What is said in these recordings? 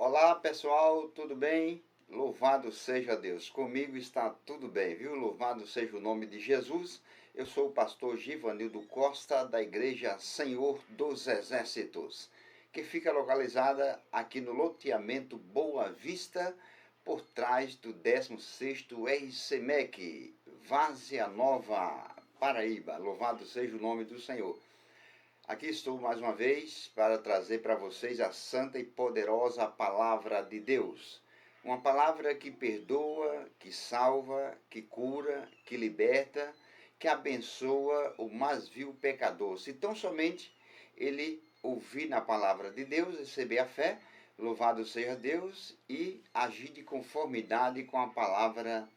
Olá pessoal, tudo bem? Louvado seja Deus, comigo está tudo bem, viu? Louvado seja o nome de Jesus. Eu sou o pastor Givanildo Costa, da Igreja Senhor dos Exércitos, que fica localizada aqui no loteamento Boa Vista, por trás do 16º RCMEC, Várzea Nova, Paraíba. Louvado seja o nome do Senhor. Aqui estou mais uma vez para trazer para vocês a santa e poderosa palavra de Deus. Uma palavra que perdoa, que salva, que cura, que liberta, que abençoa o mais vil pecador. Se tão somente ele ouvir na palavra de Deus, receber a fé, louvado seja Deus, e agir de conformidade com a palavra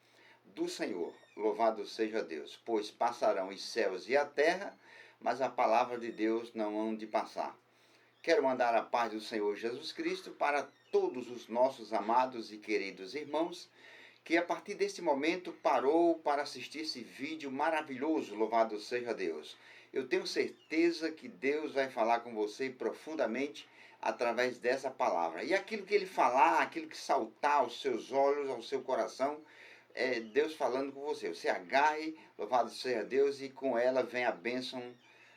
do Senhor. Louvado seja Deus, pois passarão os céus e a terra, mas a palavra de Deus não hão de passar. Quero mandar a paz do Senhor Jesus Cristo para todos os nossos amados e queridos irmãos, que a partir deste momento parou para assistir esse vídeo maravilhoso, louvado seja Deus. Eu tenho certeza que Deus vai falar com você profundamente através dessa palavra. E aquilo que ele falar, aquilo que saltar aos seus olhos, ao seu coração, é Deus falando com você. Você agarre, louvado seja Deus, e com ela vem a bênção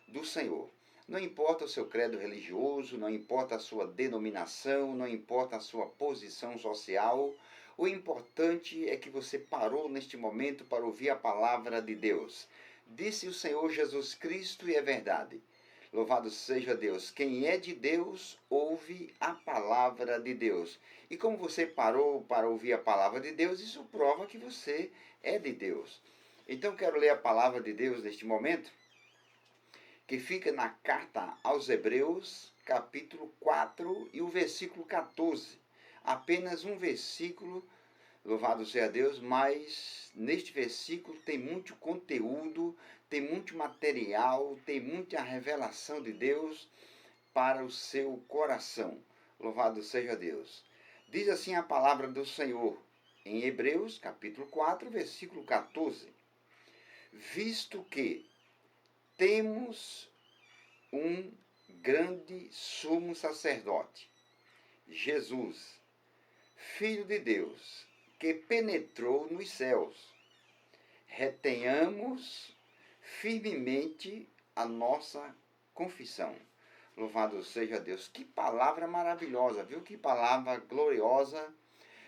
do Senhor. Não importa o seu credo religioso, não importa a sua denominação, não importa a sua posição social, o importante é que você parou neste momento para ouvir a palavra de Deus. Disse o Senhor Jesus Cristo e é verdade. Louvado seja Deus. Quem é de Deus, ouve a palavra de Deus. E como você parou para ouvir a palavra de Deus, isso prova que você é de Deus. Então quero ler a palavra de Deus neste momento, que fica na carta aos Hebreus, capítulo 4 e o versículo 14. Apenas um versículo, louvado seja Deus, mas neste versículo tem muito conteúdo, tem muito material, tem muita revelação de Deus para o seu coração. Louvado seja Deus. Diz assim a palavra do Senhor em Hebreus, capítulo 4, versículo 14. Visto que temos um grande sumo sacerdote, Jesus, Filho de Deus, que penetrou nos céus, retenhamos firmemente a nossa confissão. Louvado seja Deus. Que palavra maravilhosa, viu? Que palavra gloriosa,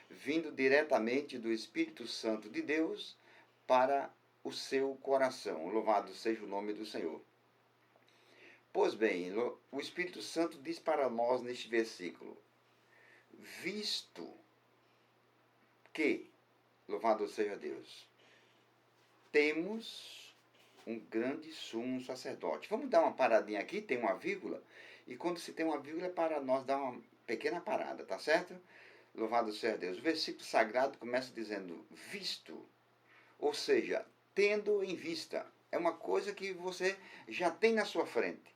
vindo diretamente do Espírito Santo de Deus para o seu coração. Louvado seja o nome do Senhor. Pois bem, o Espírito Santo diz para nós neste versículo: visto que, louvado seja Deus, temos um grande sumo sacerdote. Vamos dar uma paradinha aqui, tem uma vírgula, e quando se tem uma vírgula é para nós dar uma pequena parada, tá certo? Louvado seja Deus. O versículo sagrado começa dizendo visto, ou seja, tendo em vista. É uma coisa que você já tem na sua frente,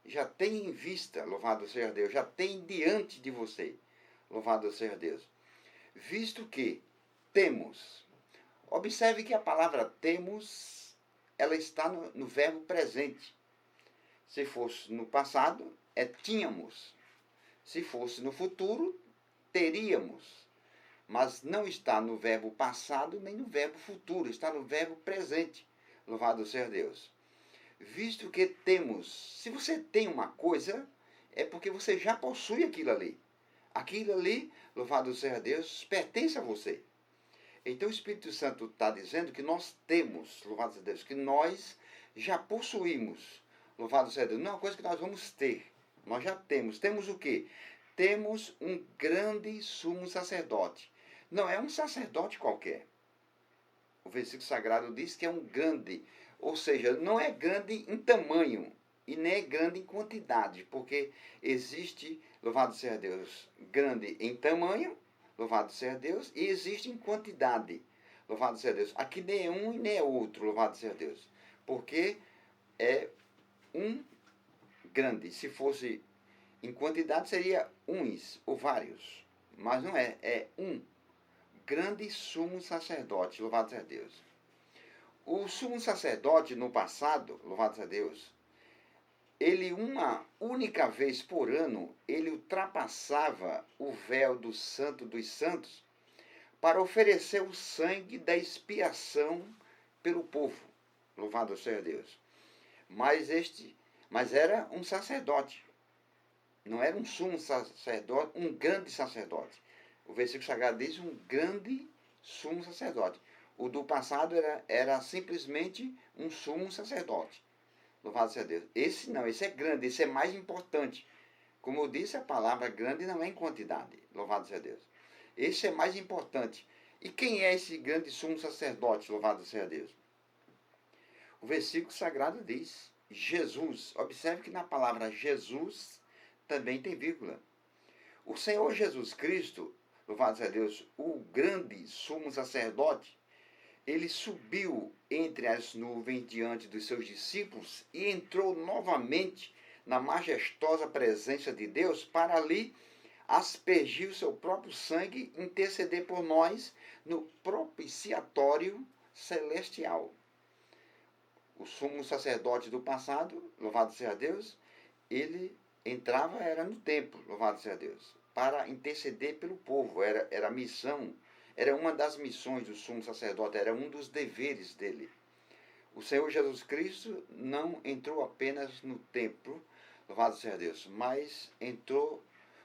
já tem em vista, louvado seja Deus, já tem diante de você, louvado seja Deus. Visto que temos, observe que a palavra temos, ela está no verbo presente. Se fosse no passado, é tínhamos. Se fosse no futuro, teríamos. Mas não está no verbo passado nem no verbo futuro, está no verbo presente. Louvado seja Deus. Visto que temos, se você tem uma coisa, é porque você já possui aquilo ali. Aquilo ali, louvado seja Deus, pertence a você. Então o Espírito Santo está dizendo que nós temos, louvado seja Deus, que nós já possuímos. Louvado seja Deus, não é uma coisa que nós vamos ter. Nós já temos. Temos o quê? Temos um grande sumo sacerdote. Não é um sacerdote qualquer. O versículo sagrado diz que é um grande, ou seja, não é grande em tamanho e nem é grande em quantidade, porque existe, louvado seja Deus, grande em tamanho, louvado seja Deus, e existe em quantidade, louvado seja Deus. Aqui nem é um e nem é outro, louvado seja Deus, porque é um grande. Se fosse em quantidade seria uns ou vários, mas não é, é um grande sumo sacerdote, louvado seja Deus. O sumo sacerdote no passado, louvado seja Deus, ele uma única vez por ano, ele ultrapassava o véu do Santo dos Santos para oferecer o sangue da expiação pelo povo. Louvado seja Deus. Mas era um sacerdote. Não era um sumo sacerdote, um grande sacerdote. O versículo sagrado diz um grande sumo sacerdote. O do passado era simplesmente um sumo sacerdote. Louvado seja Deus. Esse não, esse é grande, esse é mais importante. Como eu disse, a palavra grande não é em quantidade. Louvado seja Deus. Esse é mais importante. E quem é esse grande sumo sacerdote? Louvado seja Deus. O versículo sagrado diz Jesus. Observe que na palavra Jesus também tem vírgula. O Senhor Jesus Cristo, louvado seja Deus, o grande sumo sacerdote, ele subiu entre as nuvens diante dos seus discípulos e entrou novamente na majestosa presença de Deus para ali aspergir o seu próprio sangue e interceder por nós no propiciatório celestial. O sumo sacerdote do passado, louvado seja Deus, ele entrava, era no templo, louvado seja Deus, para interceder pelo povo, era a missão, era uma das missões do sumo sacerdote, era um dos deveres dele. O Senhor Jesus Cristo não entrou apenas no templo, louvado seja Deus, mas entrou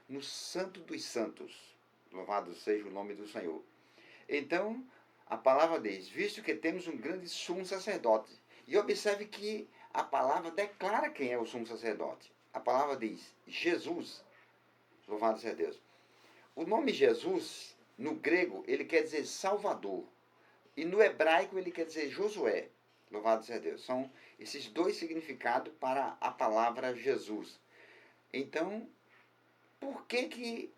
no Santo dos Santos, louvado seja o nome do Senhor. Então, a palavra diz, visto que temos um grande sumo sacerdote, e observe que a palavra declara quem é o sumo sacerdote. A palavra diz Jesus, louvado seja Deus. O nome Jesus, no grego, ele quer dizer Salvador. E no hebraico ele quer dizer Josué. Louvado seja Deus. São esses dois significados para a palavra Jesus. Então, por que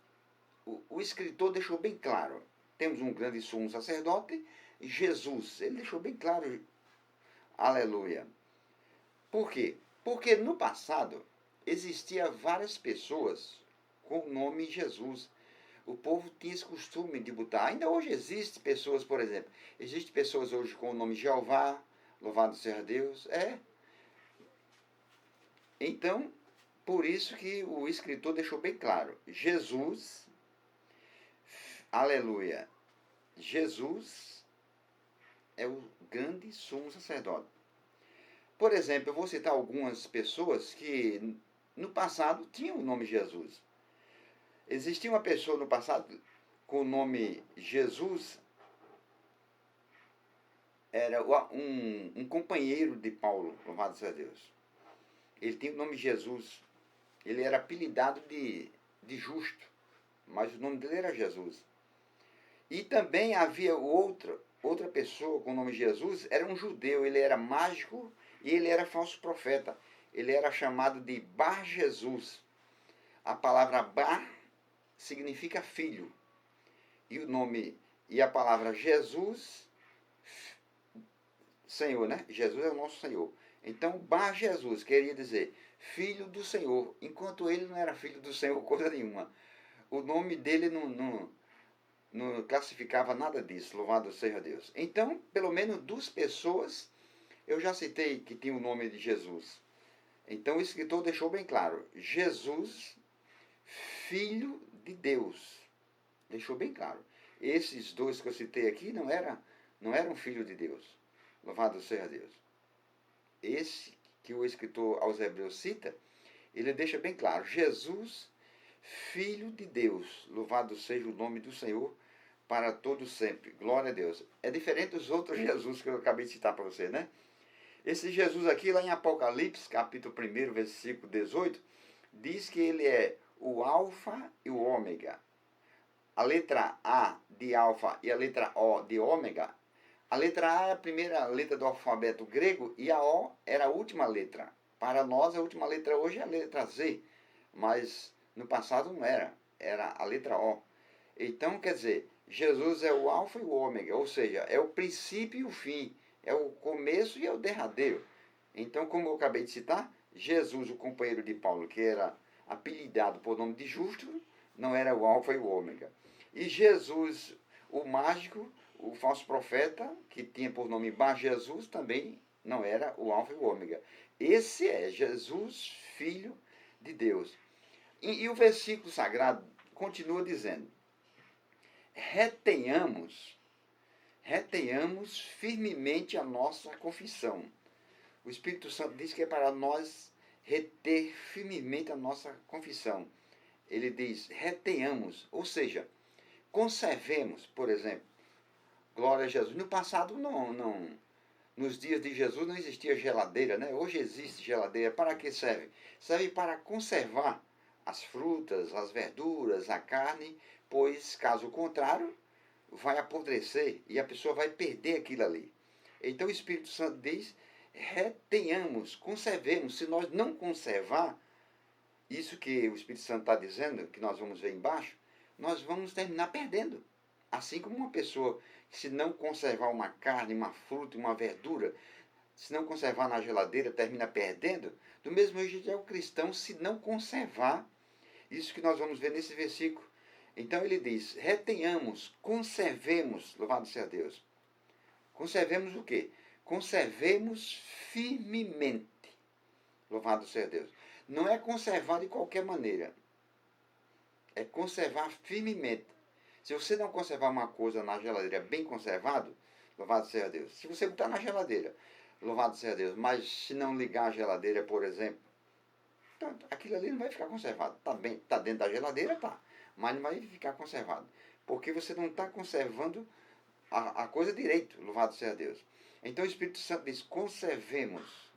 o escritor deixou bem claro? Temos um grande sumo sacerdote, Jesus. Ele deixou bem claro. Aleluia. Por quê? Porque no passado existia várias pessoas com o nome Jesus. O povo tinha esse costume de botar. Ainda hoje existe pessoas, por exemplo. Existem pessoas hoje com o nome Jeová, louvado seja Deus. Então, por isso que o escritor deixou bem claro. Jesus, aleluia, Jesus é o grande sumo sacerdote. Por exemplo, eu vou citar algumas pessoas que no passado tinham o nome Jesus. Existia uma pessoa no passado com o nome Jesus, era um companheiro de Paulo, louvado seja Deus. Ele tinha o nome Jesus. Ele era apelidado de justo, mas o nome dele era Jesus. E também havia outra pessoa com o nome Jesus, era um judeu, ele era mágico e ele era falso profeta. Ele era chamado de Bar Jesus. A palavra Bar significa filho. E o nome e a palavra Jesus, Senhor, né? Jesus é o nosso Senhor. Então, Bar Jesus queria dizer filho do Senhor, enquanto ele não era filho do Senhor coisa nenhuma. O nome dele não classificava nada disso, louvado seja Deus. Então, pelo menos duas pessoas eu já citei que tinham o nome de Jesus. Então o escritor deixou bem claro, Jesus, filho de Deus. Deixou bem claro. Esses dois que eu citei aqui não eram filhos de Deus. Louvado seja Deus. Esse que o escritor aos Hebreus cita, ele deixa bem claro, Jesus, filho de Deus. Louvado seja o nome do Senhor para todo sempre. Glória a Deus. É diferente dos outros Jesus que eu acabei de citar para você, né? Esse Jesus aqui, lá em Apocalipse, capítulo 1, versículo 18, diz que ele é o alfa e o ômega. A letra A de alfa e a letra O de ômega. A letra A é a primeira letra do alfabeto grego e a O era a última letra. Para nós, a última letra hoje é a letra Z, mas no passado não era. Era a letra O. Então, quer dizer, Jesus é o alfa e o ômega, ou seja, é o princípio e o fim. É o começo e é o derradeiro. Então, como eu acabei de citar, Jesus, o companheiro de Paulo, que era apelidado por nome de justo, não era o alfa e o ômega. E Jesus, o mágico, o falso profeta, que tinha por nome Bar Jesus, também não era o alfa e o ômega. Esse é Jesus, Filho de Deus. E o versículo sagrado continua dizendo: retenhamos, retenhamos firmemente a nossa confissão. O Espírito Santo diz que é para nós reter firmemente a nossa confissão. Ele diz, retenhamos, ou seja, conservemos, por exemplo, glória a Jesus. No passado, nos dias de Jesus não existia geladeira, né? Hoje existe geladeira. Para que serve? Serve para conservar as frutas, as verduras, a carne, pois, caso contrário, vai apodrecer e a pessoa vai perder aquilo ali. Então o Espírito Santo diz, retenhamos, conservemos. Se nós não conservar, isso que o Espírito Santo está dizendo, que nós vamos ver embaixo, nós vamos terminar perdendo. Assim como uma pessoa que se não conservar uma carne, uma fruta, uma verdura, se não conservar na geladeira, termina perdendo, do mesmo jeito é o cristão se não conservar isso que nós vamos ver nesse versículo. Então ele diz, retenhamos, conservemos, louvado seja Deus. Conservemos o quê? Conservemos firmemente, louvado seja Deus. Não é conservar de qualquer maneira, é conservar firmemente. Se você não conservar uma coisa na geladeira bem conservado, louvado seja Deus. Se você botar na geladeira, louvado seja Deus, mas se não ligar a geladeira, por exemplo, então, aquilo ali não vai ficar conservado. Tá dentro da geladeira, tá, mas não vai ficar conservado. Porque você não está conservando a coisa direito, louvado seja Deus. Então o Espírito Santo diz, conservemos.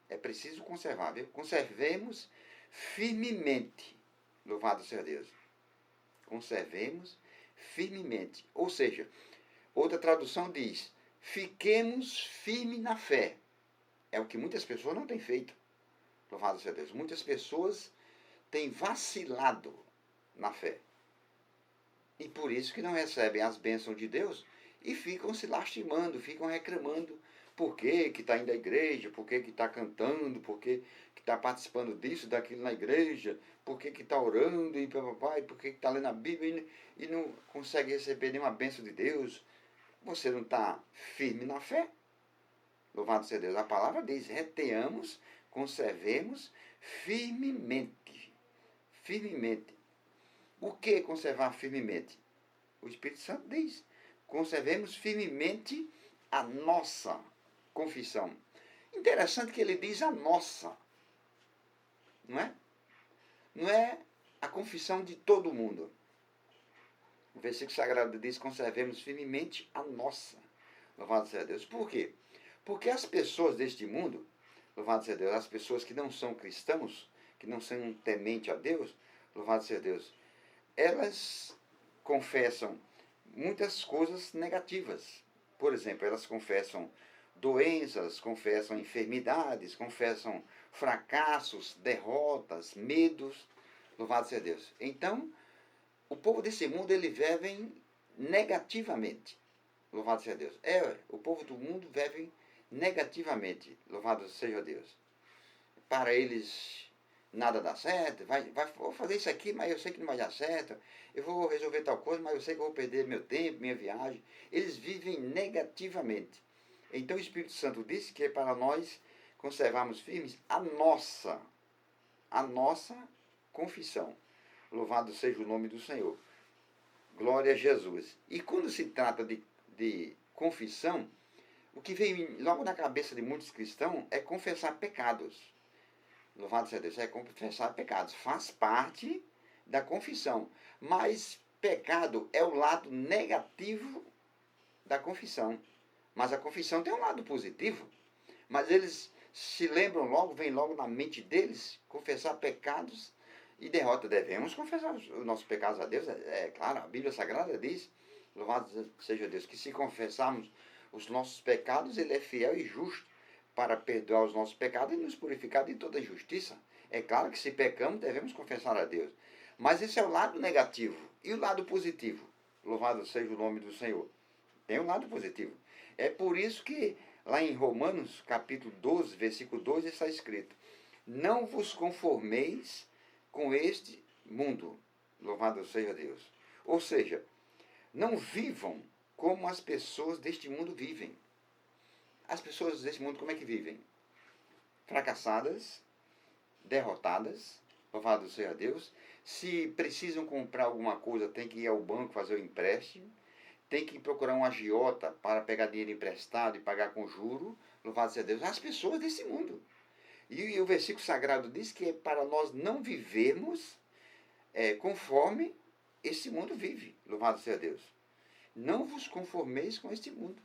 É preciso conservar, viu? Conservemos firmemente, louvado seja Deus. Conservemos firmemente. Ou seja, outra tradução diz, fiquemos firmes na fé. É o que muitas pessoas não têm feito. Louvado seja Deus. Muitas pessoas têm vacilado na fé. E por isso que não recebem as bênçãos de Deus e ficam se lastimando, ficam reclamando por que está indo à igreja, por que está cantando, por que está participando disso, daquilo na igreja, por que está orando e papai, por que está lendo a Bíblia e não consegue receber nenhuma bênção de Deus. Você não está firme na fé? Louvado seja Deus. A palavra diz, retenhamos, conservemos firmemente. Firmemente. O que é conservar firmemente? O Espírito Santo diz, conservemos firmemente a nossa confissão. Interessante que ele diz a nossa, não é? Não é a confissão de todo mundo. O versículo sagrado diz, conservemos firmemente a nossa. Louvado seja Deus. Por quê? Porque as pessoas deste mundo, louvado seja Deus, as pessoas que não são cristãos, que não são tementes a Deus, louvado seja Deus, elas confessam muitas coisas negativas. Por exemplo, elas confessam doenças, confessam enfermidades, confessam fracassos, derrotas, medos. Louvado seja Deus. Então, o povo desse mundo, ele vive negativamente. Louvado seja Deus. O povo do mundo vive negativamente. Louvado seja Deus. Para eles nada dá certo, vou fazer isso aqui, mas eu sei que não vai dar certo, eu vou resolver tal coisa, mas eu sei que eu vou perder meu tempo, minha viagem. Eles vivem negativamente. Então o Espírito Santo disse que é para nós conservarmos firmes a nossa confissão. Louvado seja o nome do Senhor. Glória a Jesus. E quando se trata de confissão, o que vem logo na cabeça de muitos cristãos é confessar pecados. Louvado seja Deus, é confessar pecados. Faz parte da confissão. Mas pecado é o lado negativo da confissão. Mas a confissão tem um lado positivo. Mas eles se lembram logo, vem logo na mente deles, confessar pecados e derrota. Devemos confessar os nossos pecados a Deus. É claro, a Bíblia Sagrada diz, louvado seja Deus, que se confessarmos os nossos pecados, Ele é fiel e justo para perdoar os nossos pecados e nos purificar de toda injustiça. É claro que se pecamos, devemos confessar a Deus. Mas esse é o lado negativo. E o lado positivo? Louvado seja o nome do Senhor. Tem um lado positivo. É por isso que lá em Romanos, capítulo 12, versículo 2, está escrito, não vos conformeis com este mundo. Louvado seja Deus. Ou seja, não vivam como as pessoas deste mundo vivem. As pessoas deste mundo como é que vivem? fracassadas, derrotadas, louvado seja Deus. Se precisam comprar alguma coisa, tem que ir ao banco fazer o empréstimo, tem que procurar um agiota para pegar dinheiro emprestado e pagar com juro, louvado seja Deus. As pessoas desse mundo. E o versículo sagrado diz que é para nós não vivermos conforme esse mundo vive, louvado seja Deus. Não vos conformeis com este mundo.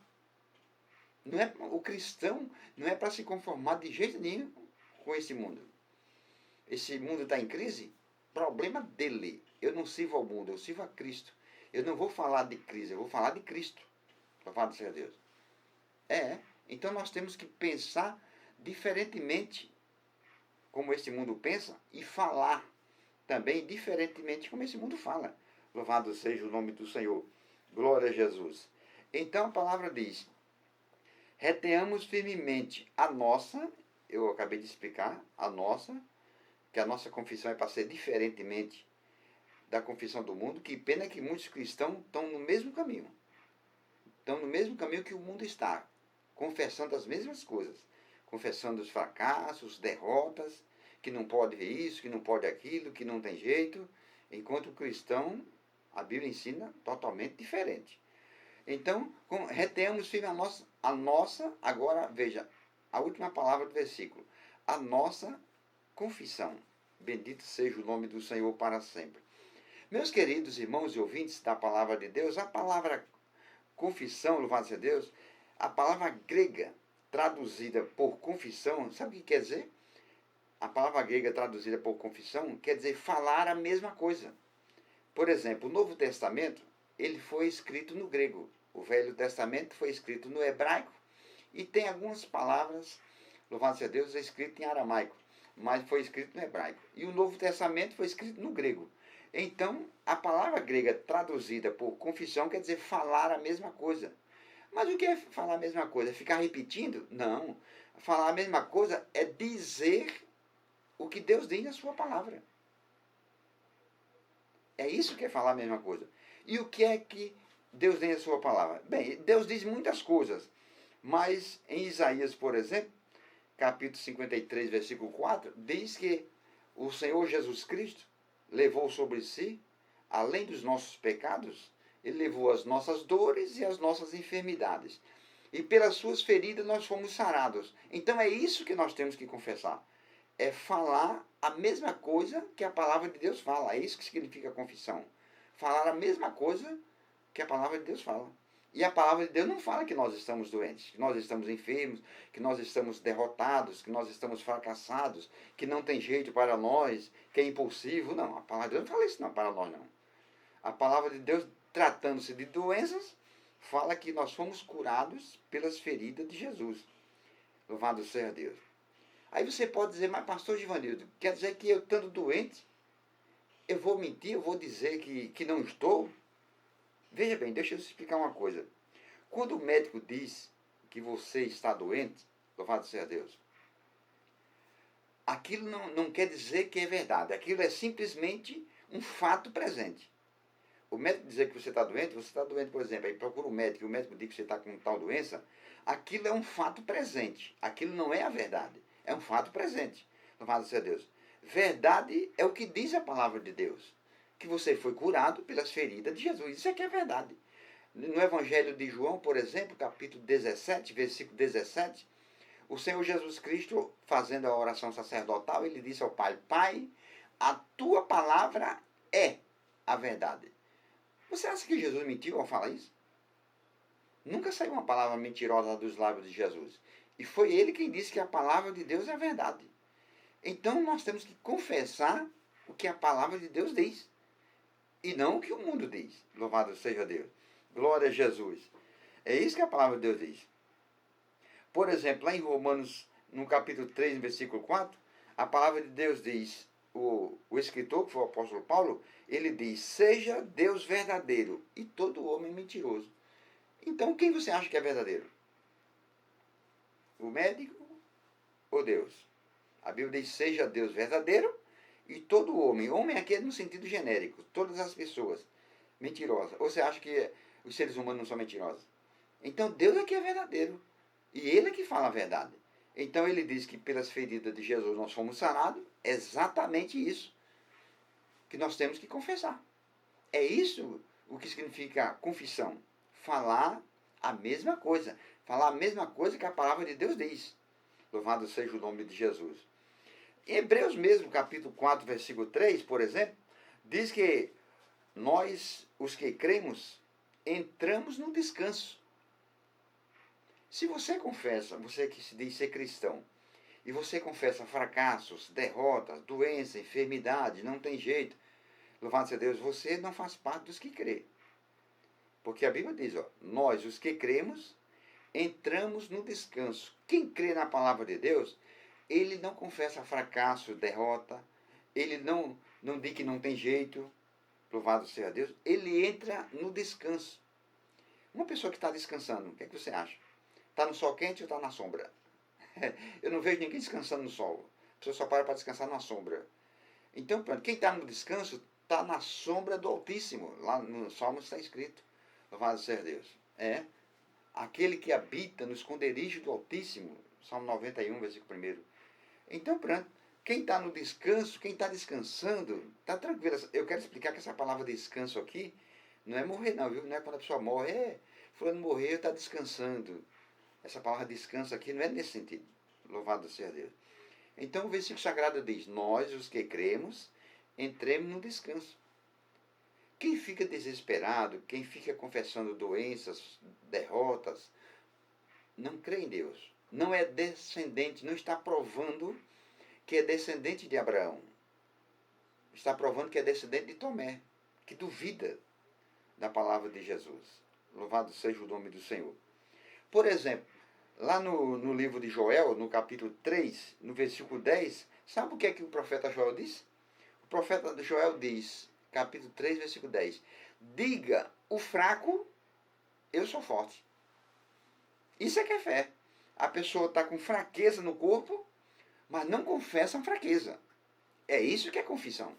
Não é, o cristão não é para se conformar de jeito nenhum com esse mundo. Esse mundo está em crise, problema dele. Eu não sirvo ao mundo, eu sirvo a Cristo. Eu não vou falar de crise, eu vou falar de Cristo. Louvado seja Deus. Então nós temos que pensar diferentemente como esse mundo pensa e falar também diferentemente como esse mundo fala. Louvado seja o nome do Senhor. Glória a Jesus. Então a palavra diz: retenhamos firmemente a nossa, eu acabei de explicar, que a nossa confissão é para ser diferentemente da confissão do mundo. Que pena que muitos cristãos estão no mesmo caminho. Estão no mesmo caminho que o mundo está, confessando as mesmas coisas. Confessando os fracassos, derrotas, que não pode ver isso, que não pode aquilo, que não tem jeito. Enquanto o cristão, a Bíblia ensina totalmente diferente. Então, retenhamos firme a nossa, agora veja, a última palavra do versículo. A nossa confissão. Bendito seja o nome do Senhor para sempre. Meus queridos irmãos e ouvintes da palavra de Deus, a palavra confissão, louvado seja Deus, a palavra grega traduzida por confissão, sabe o que quer dizer? A palavra grega traduzida por confissão quer dizer falar a mesma coisa. Por exemplo, o Novo Testamento, ele foi escrito no grego. O Velho Testamento foi escrito no hebraico e tem algumas palavras, louvado seja Deus, escrito em aramaico, mas foi escrito no hebraico. E o Novo Testamento foi escrito no grego. Então, a palavra grega traduzida por confissão quer dizer falar a mesma coisa. Mas o que é falar a mesma coisa? É ficar repetindo? Não. Falar a mesma coisa é dizer o que Deus diz na sua palavra. É isso que é falar a mesma coisa. E o que é que Deus diz na sua palavra? Bem, Deus diz muitas coisas. Mas em Isaías, por exemplo, capítulo 53, versículo 4, diz que o Senhor Jesus Cristo levou sobre si, além dos nossos pecados, ele levou as nossas dores e as nossas enfermidades. E pelas suas feridas nós fomos sarados. Então é isso que nós temos que confessar. É falar a mesma coisa que a palavra de Deus fala. É isso que significa confissão. Falar a mesma coisa que a palavra de Deus fala. E a palavra de Deus não fala que nós estamos doentes, que nós estamos enfermos, que nós estamos derrotados, que nós estamos fracassados, que não tem jeito para nós, que é impossível. Não, a palavra de Deus não fala isso não para nós, não. A palavra de Deus, tratando-se de doenças, fala que nós fomos curados pelas feridas de Jesus. Louvado seja Deus. Aí você pode dizer, mas pastor Givanildo, quer dizer que eu estando doente, eu vou mentir, eu vou dizer que não estou? Veja bem, deixa eu explicar uma coisa. Quando o médico diz que você está doente, louvado seja Deus, aquilo não quer dizer que é verdade. Aquilo é simplesmente um fato presente. O médico dizer que você está doente, por exemplo, aí procura um médico e o médico diz que você está com tal doença, aquilo é um fato presente. Aquilo não é a verdade. É um fato presente. Louvado seja Deus. Verdade é o que diz a palavra de Deus. Que você foi curado pelas feridas de Jesus. Isso aqui é verdade. No Evangelho de João, por exemplo, capítulo 17, versículo 17, o Senhor Jesus Cristo, fazendo a oração sacerdotal, ele disse ao Pai, Pai, a tua palavra é a verdade. Você acha que Jesus mentiu ao falar isso? Nunca saiu uma palavra mentirosa dos lábios de Jesus. E foi ele quem disse que a palavra de Deus é a verdade. Então nós temos que confessar o que a palavra de Deus diz. E não o que o mundo diz. Louvado seja Deus. Glória a Jesus. É isso que a palavra de Deus diz. Por exemplo, lá em Romanos, no capítulo 3, versículo 4, a palavra de Deus diz, o escritor, que foi o apóstolo Paulo, ele diz, seja Deus verdadeiro e todo homem mentiroso. Então, quem você acha que é verdadeiro? O médico ou Deus? A Bíblia diz, seja Deus verdadeiro e todo homem. Homem aqui é no sentido genérico. Todas as pessoas mentirosas. Ou você acha que os seres humanos não são mentirosos? Então Deus é que é verdadeiro. E Ele é que fala a verdade. Então ele diz que pelas feridas de Jesus nós fomos sarados. É exatamente isso que nós temos que confessar. É isso o que significa confissão. Falar a mesma coisa. Falar a mesma coisa que a palavra de Deus diz. Louvado seja o nome de Jesus. Em Hebreus mesmo, capítulo 4, versículo 3, por exemplo, diz que nós, os que cremos, entramos no descanso. Se você confessa, você que se diz ser cristão, e você confessa fracassos, derrotas, doença, enfermidade, não tem jeito, louvado seja Deus, você não faz parte dos que crê. Porque a Bíblia diz, ó, nós, os que cremos, entramos no descanso. Quem crê na palavra de Deus, ele não confessa fracasso, derrota, ele não diz que não tem jeito, louvado seja Deus, ele entra no descanso. Uma pessoa que está descansando, o que é que você acha? Está no sol quente ou está na sombra? Eu não vejo ninguém descansando no sol. A pessoa só para descansar na sombra. Então, quem está no descanso está na sombra do Altíssimo. Lá no Salmo está escrito. Louvado seja Deus. É aquele que habita no esconderijo do Altíssimo. Salmo 91, versículo 1. Então, pronto. Quem está no descanso, quem está descansando, está tranquilo. Eu quero explicar que essa palavra descanso aqui não é morrer, não, viu? Não é quando a pessoa morre, fulano morreu, está descansando. Essa palavra descanso aqui não é nesse sentido. Louvado seja Deus. Então o versículo sagrado diz, nós, os que cremos, entremos no descanso. Quem fica desesperado, quem fica confessando doenças, derrotas, não crê em Deus. Não é descendente, não está provando que é descendente de Abraão. Está provando que é descendente de Tomé, que duvida da palavra de Jesus. Louvado seja o nome do Senhor. Por exemplo, lá no livro de Joel, no capítulo 3, no versículo 10, sabe o que é que o profeta Joel diz? O profeta Joel diz, capítulo 3, versículo 10, diga o fraco, eu sou forte. Isso é que é fé. A pessoa está com fraqueza no corpo, mas não confessa a fraqueza. É isso que é confissão.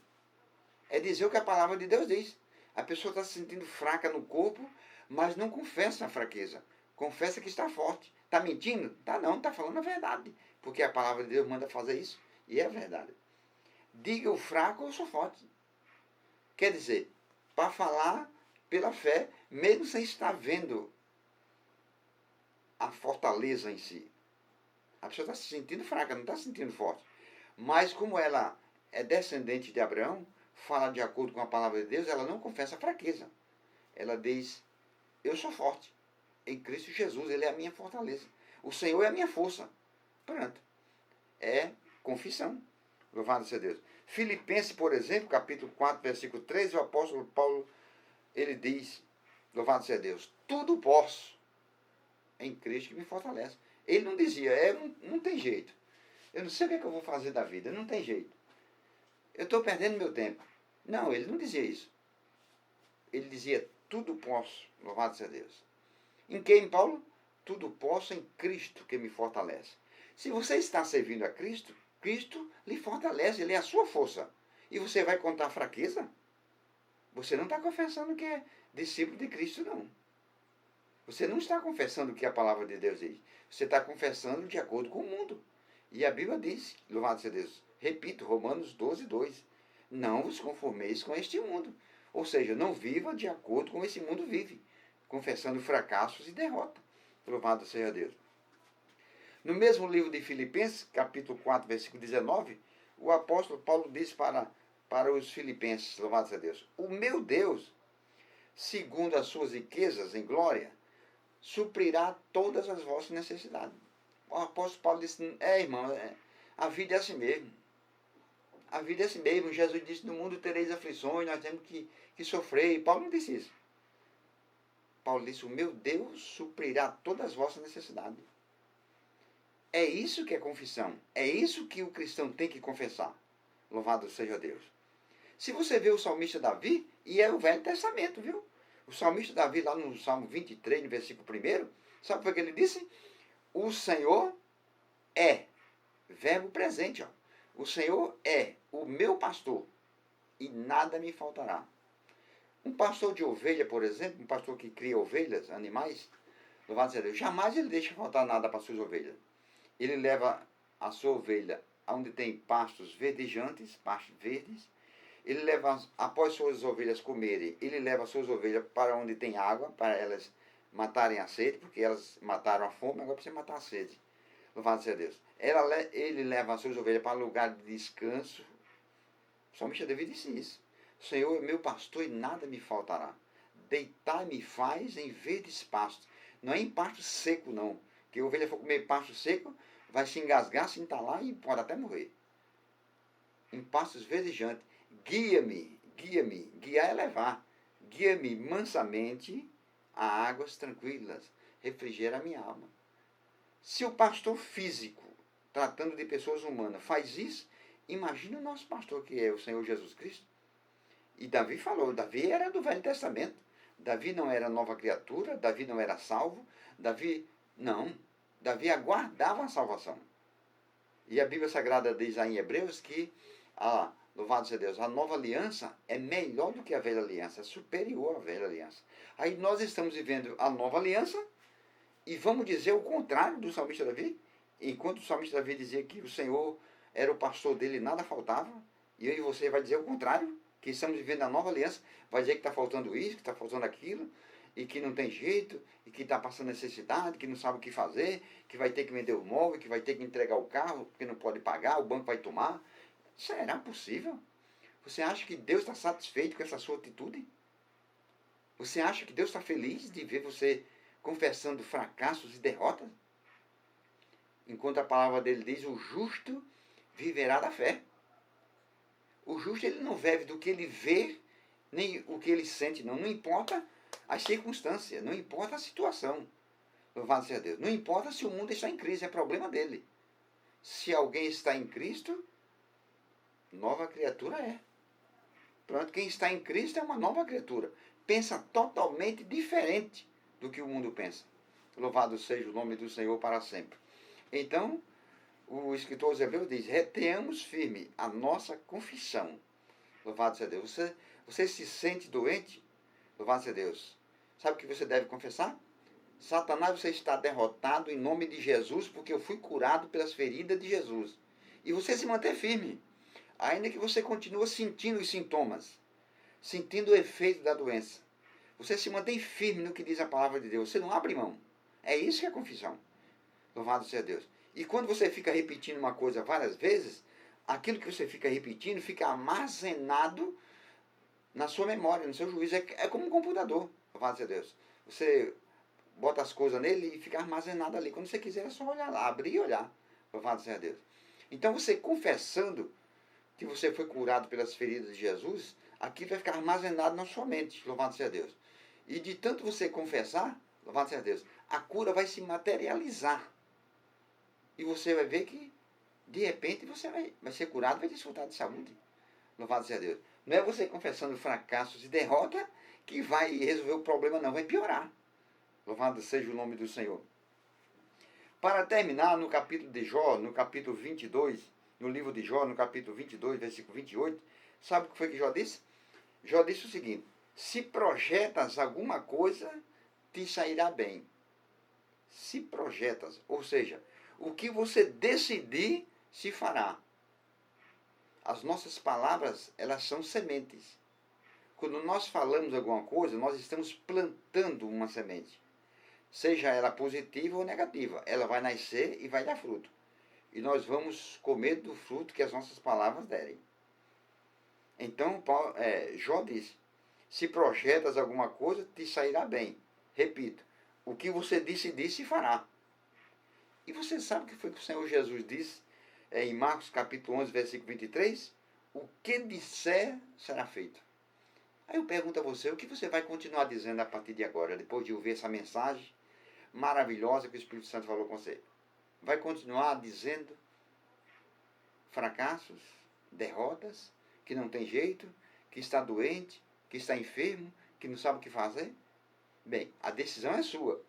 É dizer o que a palavra de Deus diz. A pessoa está se sentindo fraca no corpo, mas não confessa a fraqueza. Confessa que está forte. Está mentindo? Tá não, está falando a verdade. Porque a palavra de Deus manda fazer isso. E é verdade. Diga o fraco, eu sou forte. Quer dizer, para falar pela fé, mesmo sem estar vendo a fortaleza em si. A pessoa está se sentindo fraca, não está se sentindo forte. Mas como ela é descendente de Abraão, fala de acordo com a palavra de Deus, ela não confessa a fraqueza. Ela diz, eu sou forte. Em Cristo Jesus, Ele é a minha fortaleza. O Senhor é a minha força. Pronto. É confissão. Louvado seja Deus. Filipenses, por exemplo, capítulo 4, versículo 13, o apóstolo Paulo, ele diz, louvado seja Deus, tudo posso em Cristo que me fortalece. Ele não dizia, não tem jeito. Eu não sei o que é que eu vou fazer da vida, não tem jeito. Eu estou perdendo meu tempo. Não, ele não dizia isso. Ele dizia, tudo posso, louvado seja Deus. Em quem, Paulo? Tudo posso em Cristo que me fortalece. Se você está servindo a Cristo, Cristo lhe fortalece, Ele é a sua força. E você vai contar fraqueza? Você não está confessando que é discípulo de Cristo, não. Você não está confessando o que a palavra de Deus diz. Você está confessando de acordo com o mundo. E a Bíblia diz, louvado seja Deus, repito, Romanos 12, 2. Não vos conformeis com este mundo. Ou seja, não viva de acordo com esse mundo vive, confessando fracassos e derrota. Louvado seja Deus. No mesmo livro de Filipenses, capítulo 4, versículo 19, o apóstolo Paulo diz para os filipenses, louvado seja Deus, o meu Deus, segundo as suas riquezas em glória, suprirá todas as vossas necessidades. O apóstolo Paulo disse, irmão, a vida é assim mesmo. A vida é assim mesmo. Jesus disse, no mundo tereis aflições, nós temos que sofrer. E Paulo não disse isso. Paulo disse, o meu Deus suprirá todas as vossas necessidades. É isso que é confissão. É isso que o cristão tem que confessar. Louvado seja Deus. Se você vê o salmista Davi, e é o Velho Testamento, viu? O salmista Davi, lá no Salmo 23, no versículo 1, sabe o que ele disse? O Senhor é, verbo presente, ó. O Senhor é o meu pastor e nada me faltará. Um pastor de ovelha, por exemplo, um pastor que cria ovelhas, animais, louvado seja Deus, jamais ele deixa faltar nada para suas ovelhas. ele leva a sua ovelha aonde tem pastos verdejantes, pastos verdes. Ele leva, após suas ovelhas comerem, ele leva as suas ovelhas para onde tem água, para elas matarem a sede, porque elas mataram a fome, agora precisa matar a sede. Louvado seja Deus. Ele leva as suas ovelhas para lugar de descanso. O salmista Davi disse isso. O Senhor é meu pastor e nada me faltará. Deitar-me faz em verdes pastos. Não é em pasto seco, não. Que a ovelha for comer pasto seco, vai se engasgar, se entalar e pode até morrer. Em pastos verdejantes. Guia-me, guia-me. Guiar é levar. Guia-me mansamente a águas tranquilas. Refrigera a minha alma. Se o pastor físico, tratando de pessoas humanas, faz isso, imagine o nosso pastor, que é o Senhor Jesus Cristo. E Davi falou, Davi era do Velho Testamento. Davi não era nova criatura, Davi não era salvo, Davi aguardava a salvação. E a Bíblia Sagrada diz aí em Hebreus que, louvado seja Deus, a nova aliança é melhor do que a velha aliança, é superior à velha aliança. Aí nós estamos vivendo a nova aliança e vamos dizer o contrário do salmista Davi. Enquanto o salmista Davi dizia que o Senhor era o pastor dele e nada faltava, e eu e você vai dizer o contrário, que estamos vivendo a nova aliança, vai dizer que está faltando isso, que está faltando aquilo, e que não tem jeito, e que está passando necessidade, que não sabe o que fazer, que vai ter que vender o móvel, que vai ter que entregar o carro, porque não pode pagar, o banco vai tomar. Será possível? Você acha que Deus está satisfeito com essa sua atitude? Você acha que Deus está feliz de ver você confessando fracassos e derrotas? Enquanto a palavra dele diz, o justo viverá da fé. O justo ele não vive do que ele vê, nem o que ele sente, não. Não importa as circunstâncias, não importa a situação. Louvado seja Deus. Não importa se o mundo está em crise, é problema dele. Se alguém está em Cristo, nova criatura é. Pronto, quem está em Cristo é uma nova criatura. Pensa totalmente diferente do que o mundo pensa. Louvado seja o nome do Senhor para sempre. Então, o escritor aos Hebreus diz, retenhamos firme a nossa confissão. Louvado seja Deus. Você se sente doente? Louvado seja Deus. Sabe o que você deve confessar? Satanás, você está derrotado em nome de Jesus, porque eu fui curado pelas feridas de Jesus. E você se manter firme. Ainda que você continue sentindo os sintomas, sentindo o efeito da doença. Você se mantém firme no que diz a palavra de Deus. Você não abre mão. É isso que é confissão. Louvado seja Deus. E quando você fica repetindo uma coisa várias vezes, aquilo que você fica repetindo fica armazenado na sua memória, no seu juízo. É como um computador. Louvado seja Deus. Você bota as coisas nele e fica armazenado ali. Quando você quiser, é só olhar lá, abrir e olhar. Louvado seja Deus. Então, você confessando que você foi curado pelas feridas de Jesus, aquilo vai ficar armazenado na sua mente. Louvado seja Deus. E de tanto você confessar, louvado seja Deus, a cura vai se materializar. E você vai ver que, de repente, você vai ser curado, vai desfrutar de saúde. Louvado seja Deus. Não é você confessando fracassos e derrota que vai resolver o problema, não. Vai piorar. Louvado seja o nome do Senhor. Para terminar, no capítulo de Jó, no capítulo 22, no livro de Jó, no capítulo 22, versículo 28, sabe o que foi que Jó disse? Jó disse o seguinte, se projetas alguma coisa, te sairá bem. Se projetas, ou seja, o que você decidir, se fará. As nossas palavras, elas são sementes. Quando nós falamos alguma coisa, nós estamos plantando uma semente. Seja ela positiva ou negativa, ela vai nascer e vai dar fruto. E nós vamos comer do fruto que as nossas palavras derem. Então, Jó diz, se projetas alguma coisa, te sairá bem. Repito, o que você decidir, se fará. E você sabe o que foi que o Senhor Jesus disse em Marcos capítulo 11, versículo 23? O que disser será feito. Aí eu pergunto a você, o que você vai continuar dizendo a partir de agora, depois de ouvir essa mensagem maravilhosa que o Espírito Santo falou com você? Vai continuar dizendo fracassos, derrotas, que não tem jeito, que está doente, que está enfermo, que não sabe o que fazer? Bem, a decisão é sua.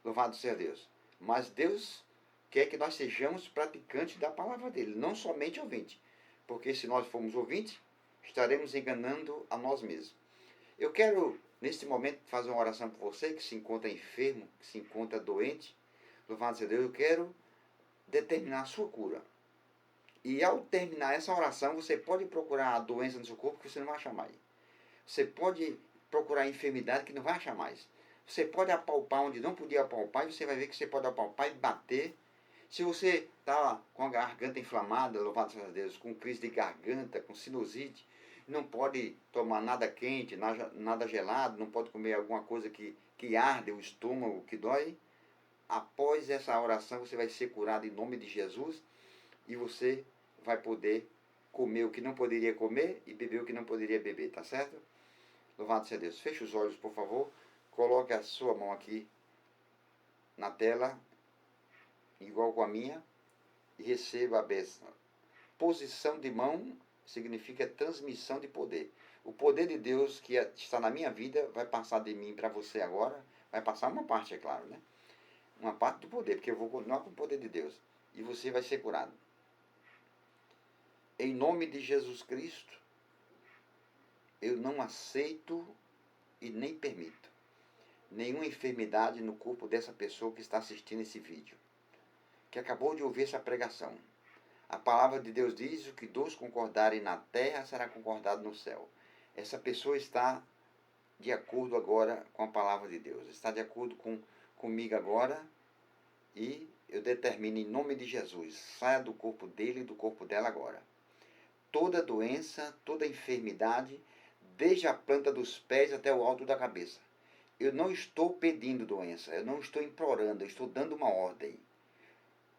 Louvado seja Deus. Mas Deus quer que nós sejamos praticantes da palavra dele, não somente ouvintes. Porque se nós formos ouvintes, estaremos enganando a nós mesmos. Eu quero, neste momento, fazer uma oração por você que se encontra enfermo, que se encontra doente. Louvado seja Deus, eu quero determinar a sua cura. E ao terminar essa oração, você pode procurar a doença no seu corpo que você não vai achar mais. Você pode procurar a enfermidade que não vai achar mais. Você pode apalpar onde não podia apalpar e você vai ver que você pode apalpar e bater. Se você está com a garganta inflamada, louvado seja Deus, com crise de garganta, com sinusite, não pode tomar nada quente, nada gelado, não pode comer alguma coisa que arde o estômago, que dói. Após essa oração, você vai ser curado em nome de Jesus e você vai poder comer o que não poderia comer e beber o que não poderia beber, tá certo? Louvado seja Deus. Feche os olhos, por favor. Coloque a sua mão aqui na tela, igual com a minha, e receba a bênção. Posição de mão significa transmissão de poder. O poder de Deus que está na minha vida vai passar de mim para você agora. Vai passar uma parte, é claro, né? Uma parte do poder, porque eu vou continuar com o poder de Deus. E você vai ser curado. Em nome de Jesus Cristo, eu não aceito e nem permito nenhuma enfermidade no corpo dessa pessoa que está assistindo esse vídeo, que acabou de ouvir essa pregação. A palavra de Deus diz: o que dois concordarem na terra será concordado no céu. Essa pessoa está de acordo agora com a palavra de Deus, está de acordo comigo agora, e eu determino em nome de Jesus, saia do corpo dele e do corpo dela agora. Toda doença, toda enfermidade, desde a planta dos pés até o alto da cabeça. Eu não estou pedindo doença, eu não estou implorando, eu estou dando uma ordem.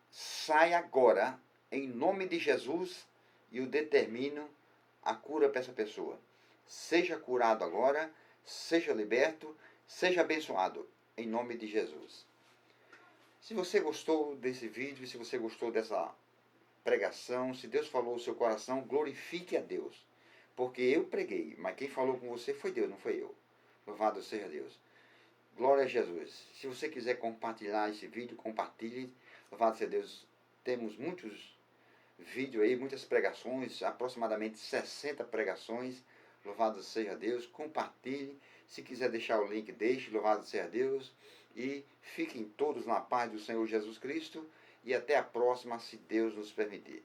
Sai agora, em nome de Jesus, e eu determino a cura para essa pessoa. Seja curado agora, seja liberto, seja abençoado, em nome de Jesus. Se você gostou desse vídeo, se você gostou dessa pregação, se Deus falou no seu coração, glorifique a Deus. Porque eu preguei, mas quem falou com você foi Deus, não foi eu. Louvado seja Deus. Glória a Jesus. Se você quiser compartilhar esse vídeo, compartilhe. Louvado seja Deus. Temos muitos vídeos aí, muitas pregações, aproximadamente 60 pregações. Louvado seja Deus. Compartilhe. Se quiser deixar o link, deixe. Louvado seja Deus. E fiquem todos na paz do Senhor Jesus Cristo. E até a próxima, se Deus nos permitir.